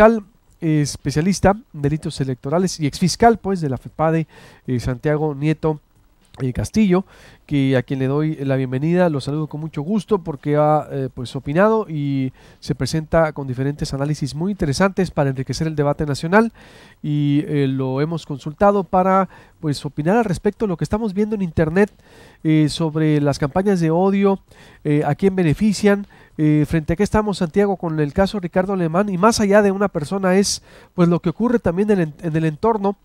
fiscal especialista en delitos electorales y exfiscal pues de la FEPADE, Santiago Nieto Castillo, que a quien le doy la bienvenida, lo saludo con mucho gusto porque ha pues opinado y se presenta con diferentes análisis muy interesantes para enriquecer el debate nacional y lo hemos consultado para pues opinar al respecto de lo que estamos viendo en internet sobre las campañas de odio, a quién benefician, frente a qué estamos, Santiago, con el caso Ricardo Alemán, y más allá de una persona es pues lo que ocurre también en el entorno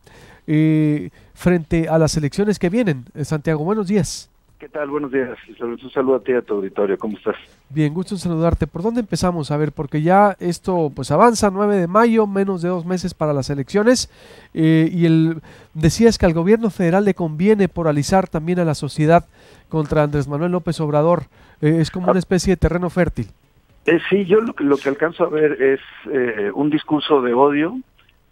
frente a las elecciones que vienen. Santiago, buenos días. ¿Qué tal? Buenos días. Un saludo a ti y a tu auditorio. ¿Cómo estás? Bien, gusto en saludarte. ¿Por dónde empezamos? A ver, porque ya esto pues avanza, 9 de mayo, menos de 2 meses para las elecciones, decías que al gobierno federal le conviene polarizar también a la sociedad contra Andrés Manuel López Obrador. Es como una especie de terreno fértil. Sí, yo lo que alcanzo a ver es un discurso de odio,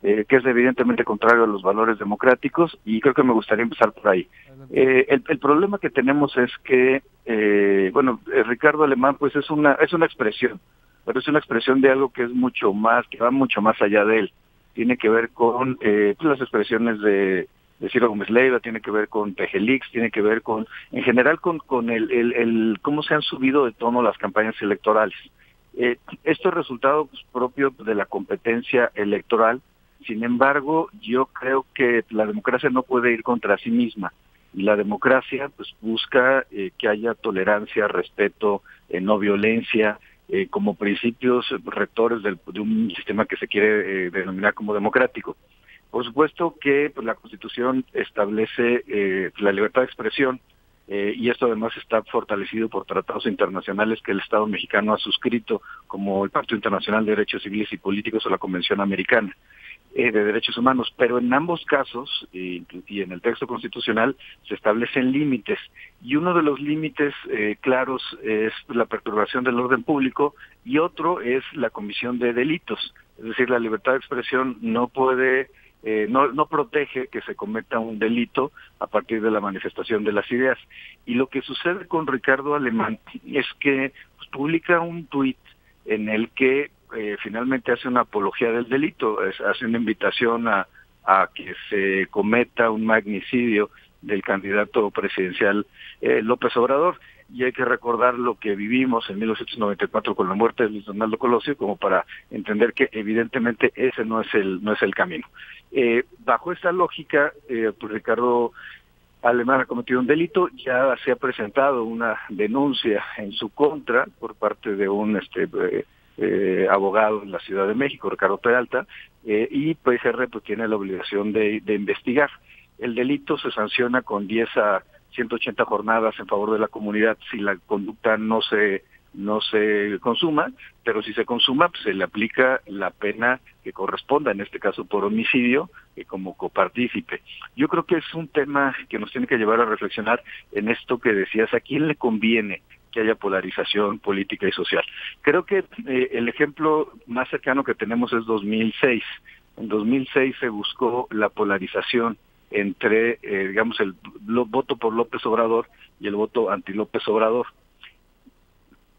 que es evidentemente contrario a los valores democráticos, y creo que me gustaría empezar por ahí. El problema que tenemos es que, Ricardo Alemán pues es una expresión, pero es una expresión de algo que es mucho más, que va mucho más allá de él. Tiene que ver con las expresiones de Ciro Gómez Leiva, tiene que ver con Pejelix, tiene que ver con, en general, con el cómo se han subido de tono las campañas electorales. Esto es resultado pues, propio de la competencia electoral. Sin embargo, yo creo que la democracia no puede ir contra sí misma. Y la democracia pues busca que haya tolerancia, respeto, no violencia, como principios rectores de un sistema que se quiere denominar como democrático. Por supuesto que pues, la Constitución establece la libertad de expresión, y esto además está fortalecido por tratados internacionales que el Estado mexicano ha suscrito, como el Pacto Internacional de Derechos Civiles y Políticos o la Convención Americana de Derechos Humanos, pero en ambos casos, y en el texto constitucional, se establecen límites, y uno de los límites claros es la perturbación del orden público, y otro es la comisión de delitos, es decir, la libertad de expresión no puede, no protege que se cometa un delito a partir de la manifestación de las ideas, y lo que sucede con Ricardo Alemán es que pues, publica un tuit en el que finalmente hace una apología del delito, hace una invitación a que se cometa un magnicidio del candidato presidencial López Obrador, y hay que recordar lo que vivimos en 1994 con la muerte de Luis Donaldo Colosio, como para entender que evidentemente ese no es el camino. Bajo esta lógica, pues Ricardo Alemán ha cometido un delito, ya se ha presentado una denuncia en su contra por parte de un abogado en la Ciudad de México, Ricardo Peralta, y PGR pues tiene la obligación de investigar. El delito se sanciona con 10 a 180 jornadas en favor de la comunidad si la conducta no se consuma, pero si se consuma pues se le aplica la pena que corresponda, en este caso por homicidio, como copartícipe. Yo creo que es un tema que nos tiene que llevar a reflexionar en esto que decías, ¿a quién le conviene que haya polarización política y social? Creo que el ejemplo más cercano que tenemos es 2006. En 2006 se buscó la polarización entre, el voto por López Obrador y el voto anti-López Obrador.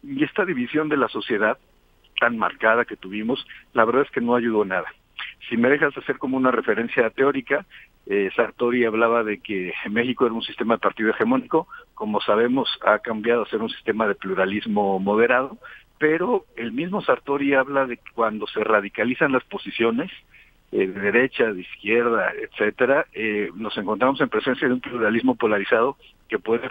Y esta división de la sociedad tan marcada que tuvimos, la verdad es que no ayudó nada. Si me dejas hacer como una referencia teórica, Sartori hablaba de que México era un sistema de partido hegemónico, como sabemos ha cambiado a ser un sistema de pluralismo moderado, pero el mismo Sartori habla de que cuando se radicalizan las posiciones, de derecha, de izquierda, etcétera, nos encontramos en presencia de un pluralismo polarizado que puede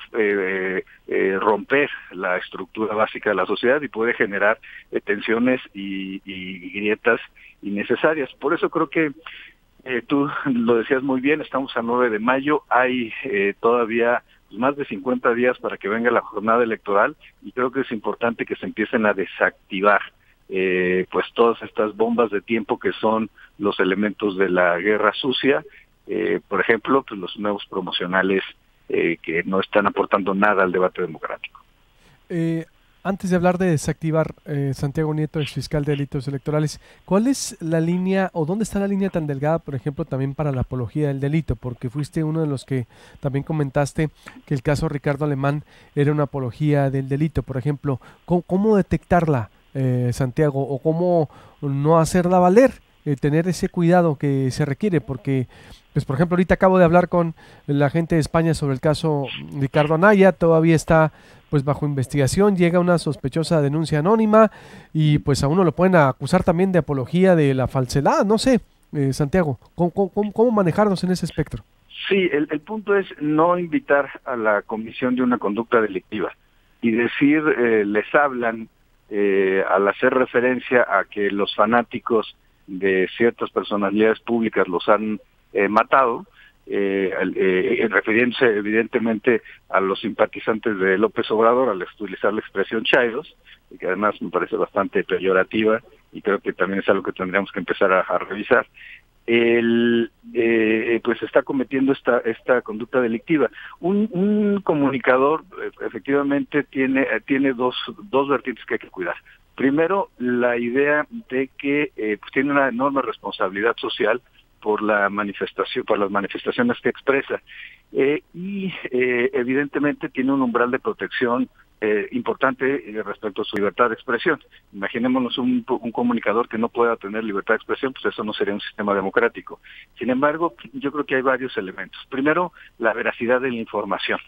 romper la estructura básica de la sociedad y puede generar tensiones y grietas innecesarias. Por eso creo que tú lo decías muy bien, estamos a 9 de mayo, hay todavía más de 50 días para que venga la jornada electoral, y creo que es importante que se empiecen a desactivar pues todas estas bombas de tiempo que son los elementos de la guerra sucia, por ejemplo, pues los nuevos promocionales que no están aportando nada al debate democrático. Antes de hablar de desactivar, Santiago Nieto, exfiscal de delitos electorales, ¿cuál es la línea o dónde está la línea tan delgada, por ejemplo, también para la apología del delito? Porque fuiste uno de los que también comentaste que el caso Ricardo Alemán era una apología del delito. Por ejemplo, ¿cómo detectarla? Santiago, o cómo no hacerla valer, tener ese cuidado que se requiere, porque, pues por ejemplo, ahorita acabo de hablar con la gente de España sobre el caso Ricardo Anaya, todavía está pues bajo investigación, llega una sospechosa denuncia anónima y pues a uno lo pueden acusar también de apología de la falsedad, no sé, Santiago, ¿cómo manejarnos en ese espectro? Sí, el punto es no invitar a la comisión de una conducta delictiva y decir, les hablan al hacer referencia a que los fanáticos de ciertas personalidades públicas los han matado, refiriéndose evidentemente a los simpatizantes de López Obrador al utilizar la expresión chairos, que además me parece bastante peyorativa y creo que también es algo que tendríamos que empezar a revisar. Pues está cometiendo esta conducta delictiva. Un comunicador efectivamente tiene dos vertientes que hay que cuidar. Primero, la idea de que pues tiene una enorme responsabilidad social por las manifestaciones que expresa y evidentemente tiene un umbral de protección importante respecto a su libertad de expresión. Imaginémonos un comunicador que no pueda tener libertad de expresión, pues eso no sería un sistema democrático. Sin embargo, yo creo que hay varios elementos. Primero, la veracidad de la información.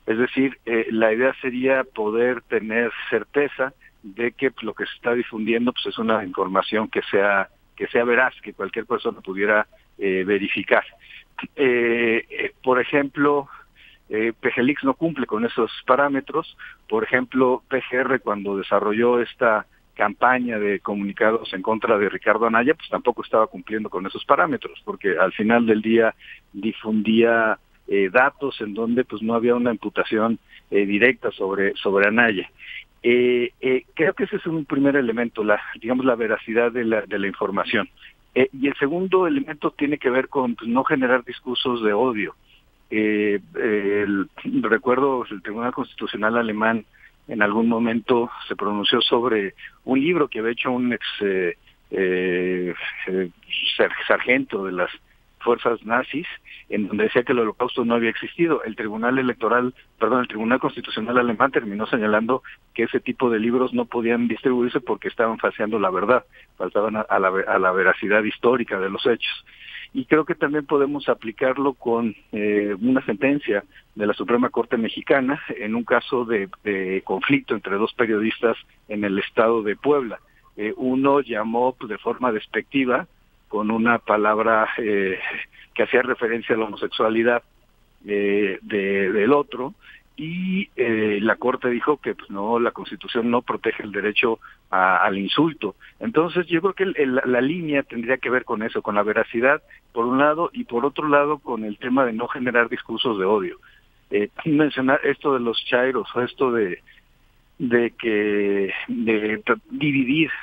Es decir, la idea sería poder tener certeza de que lo que se está difundiendo pues es una información que sea veraz, que cualquier persona pudiera verificar. Por ejemplo, PGLIX no cumple con esos parámetros. Por ejemplo, PGR cuando desarrolló esta campaña de comunicados en contra de Ricardo Anaya, pues tampoco estaba cumpliendo con esos parámetros, porque al final del día difundía datos en donde pues no había una imputación directa sobre Anaya. Creo que ese es un primer elemento, la veracidad de la información. Y el segundo elemento tiene que ver con pues, no generar discursos de odio. Recuerdo el Tribunal Constitucional alemán en algún momento se pronunció sobre un libro que había hecho un ex sargento de las fuerzas nazis, en donde decía que el Holocausto no había existido. El Tribunal Constitucional alemán terminó señalando que ese tipo de libros no podían distribuirse porque estaban falseando la verdad, faltaban a la veracidad histórica de los hechos. Y creo que también podemos aplicarlo con una sentencia de la Suprema Corte Mexicana en un caso de conflicto entre dos periodistas en el estado de Puebla. Uno llamó pues, de forma despectiva con una palabra que hacía referencia a la homosexualidad del otro, y la Corte dijo que pues, no, la Constitución no protege el derecho al insulto. Entonces yo creo que la línea tendría que ver con eso, con la veracidad por un lado, y por otro lado con el tema de no generar discursos de odio. Mencionar esto de los chairos, o esto de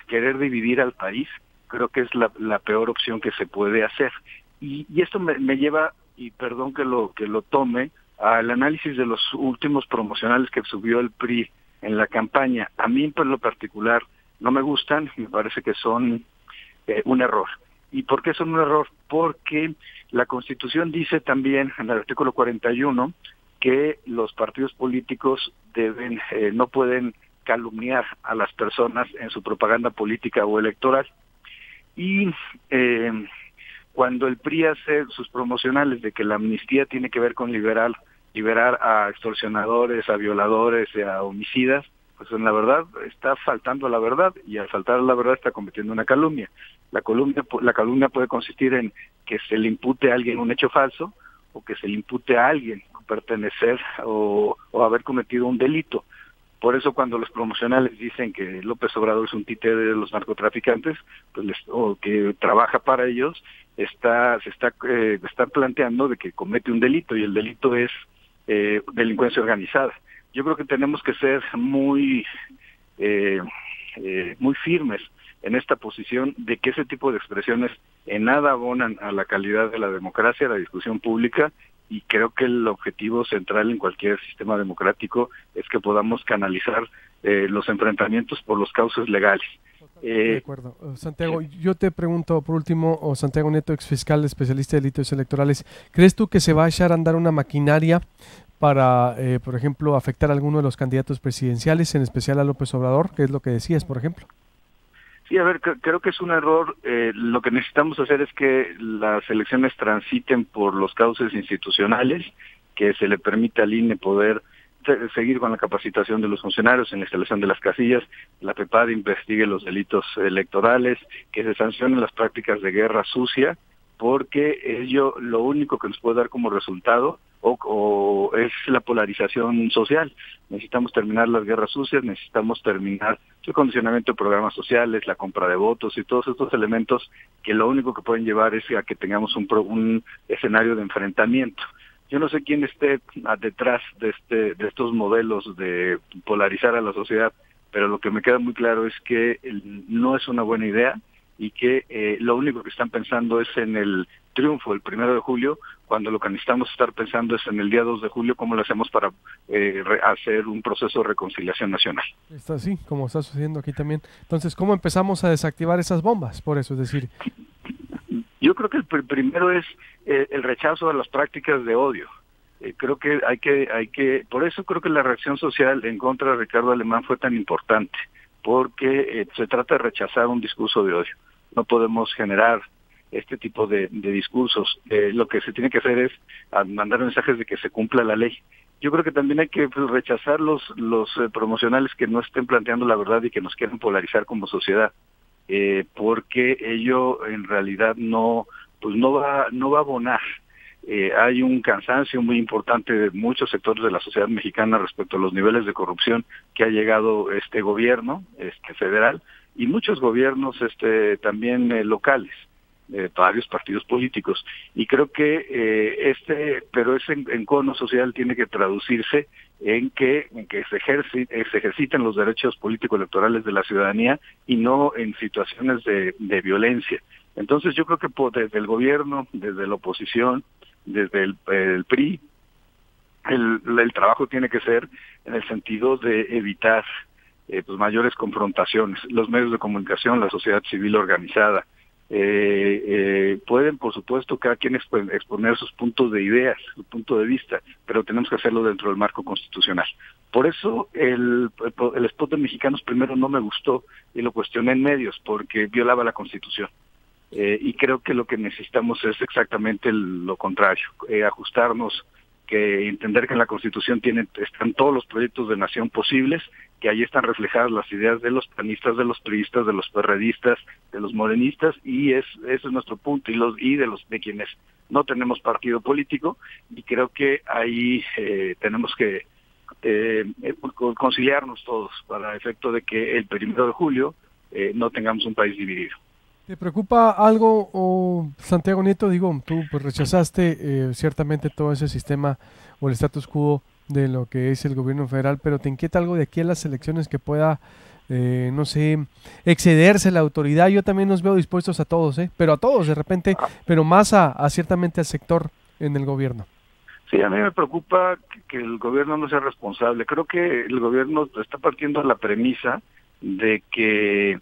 querer dividir al país, creo que es la peor opción que se puede hacer. Y esto me lleva, y perdón que lo tome, al análisis de los últimos promocionales que subió el PRI en la campaña. A mí en lo particular no me gustan, me parece que son un error. ¿Y por qué son un error? Porque la Constitución dice también en el artículo 41 que los partidos políticos no pueden calumniar a las personas en su propaganda política o electoral. Y cuando el PRI hace sus promocionales de que la amnistía tiene que ver con liberar a extorsionadores, a violadores, a homicidas, pues en la verdad está faltando a la verdad, y al faltar a la verdad está cometiendo una calumnia. La calumnia puede consistir en que se le impute a alguien un hecho falso, o que se le impute a alguien pertenecer o haber cometido un delito. Por eso cuando los promocionales dicen que López Obrador es un títere de los narcotraficantes, pues o que trabaja para ellos, se está planteando de que comete un delito, y el delito es delincuencia organizada. Yo creo que tenemos que ser muy firmes en esta posición de que ese tipo de expresiones en nada abonan a la calidad de la democracia, a la discusión pública, y creo que el objetivo central en cualquier sistema democrático es que podamos canalizar los enfrentamientos por los cauces legales. De acuerdo. Santiago, yo te pregunto por último, Santiago Nieto, exfiscal especialista de delitos electorales, ¿crees tú que se va a echar a andar una maquinaria para, por ejemplo, afectar a alguno de los candidatos presidenciales, en especial a López Obrador, que es lo que decías, por ejemplo? Sí, a ver, creo que es un error. Lo que necesitamos hacer es que las elecciones transiten por los cauces institucionales, que se le permita al INE poder seguir con la capacitación de los funcionarios en la instalación de las casillas, la PEPAD investigue los delitos electorales, que se sancionen las prácticas de guerra sucia, porque ello lo único que nos puede dar como resultado o es la polarización social. Necesitamos terminar las guerras sucias, necesitamos terminar el condicionamiento de programas sociales, la compra de votos y todos estos elementos que lo único que pueden llevar es a que tengamos un escenario de enfrentamiento. Yo no sé quién esté detrás de estos modelos de polarizar a la sociedad, pero lo que me queda muy claro es que no es una buena idea y que lo único que están pensando es en el triunfo el 1 de julio, cuando lo que necesitamos estar pensando es en el día 2 de julio, cómo lo hacemos para hacer un proceso de reconciliación nacional. Está así, como está sucediendo aquí también. Entonces, ¿cómo empezamos a desactivar esas bombas? Por eso, es decir... Yo creo que el primero es el rechazo a las prácticas de odio. Creo que hay que, por eso creo que la reacción social en contra de Ricardo Alemán fue tan importante, porque se trata de rechazar un discurso de odio. No podemos generar este tipo de discursos. Lo que se tiene que hacer es mandar mensajes de que se cumpla la ley. Yo creo que también hay que rechazar los promocionales que no estén planteando la verdad y que nos quieran polarizar como sociedad. Porque ello en realidad no va a abonar. Hay un cansancio muy importante de muchos sectores de la sociedad mexicana respecto a los niveles de corrupción que ha llegado este gobierno federal y muchos gobiernos también locales, varios partidos políticos, y creo que pero ese encono social tiene que traducirse en que se ejerciten los derechos político-electorales de la ciudadanía y no en situaciones de violencia. Entonces yo creo que desde el gobierno, desde la oposición, desde el PRI, el trabajo tiene que ser en el sentido de evitar mayores confrontaciones. Los medios de comunicación, la sociedad civil organizada, pueden, por supuesto, cada quien exponer sus puntos de ideas, su punto de vista, pero tenemos que hacerlo dentro del marco constitucional. Por eso el spot de Mexicanos Primero no me gustó y lo cuestioné en medios, porque violaba la Constitución. Y creo que lo que necesitamos es exactamente lo contrario, ajustarnos, que entender que en la Constitución están todos los proyectos de nación posibles, que ahí están reflejadas las ideas de los panistas, de los priistas, de los perredistas, de los morenistas, y ese es nuestro punto, y de quienes no tenemos partido político, y creo que ahí tenemos que conciliarnos todos para efecto de que el 1 de julio no tengamos un país dividido. ¿Te preocupa algo, Santiago Nieto? Digo, tú pues rechazaste ciertamente todo ese sistema o el status quo de lo que es el gobierno federal, pero ¿te inquieta algo de aquí a las elecciones que pueda, no sé, excederse la autoridad? Yo también los veo dispuestos a todos, pero a todos de repente, pero más a ciertamente al sector en el gobierno. Sí, a mí me preocupa que el gobierno no sea responsable. Creo que el gobierno está partiendo de la premisa de que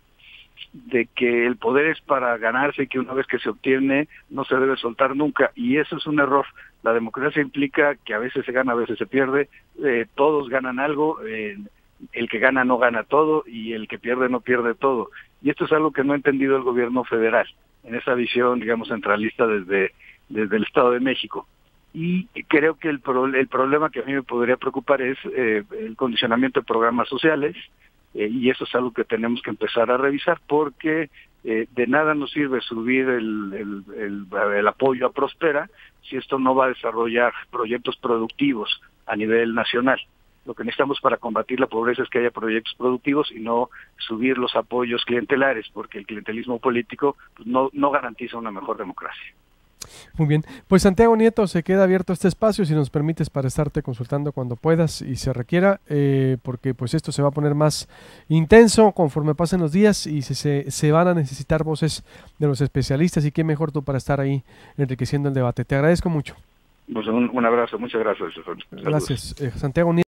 el poder es para ganarse y que una vez que se obtiene no se debe soltar nunca, y eso es un error. La democracia implica que a veces se gana, a veces se pierde, todos ganan algo, el que gana no gana todo y el que pierde no pierde todo, y esto es algo que no ha entendido el gobierno federal en esa visión, digamos, centralista desde el Estado de México. Y creo que el problema que a mí me podría preocupar es el condicionamiento de programas sociales, y eso es algo que tenemos que empezar a revisar, porque de nada nos sirve subir el apoyo a Prospera si esto no va a desarrollar proyectos productivos a nivel nacional. Lo que necesitamos para combatir la pobreza es que haya proyectos productivos y no subir los apoyos clientelares, porque el clientelismo político pues, no garantiza una mejor democracia. Muy bien, pues Santiago Nieto, se queda abierto este espacio si nos permites para estarte consultando cuando puedas y se requiera, porque pues esto se va a poner más intenso conforme pasen los días y se van a necesitar voces de los especialistas, y qué mejor tú para estar ahí enriqueciendo el debate. Te agradezco mucho. Pues un abrazo, muchas gracias. Gracias, Santiago Nieto.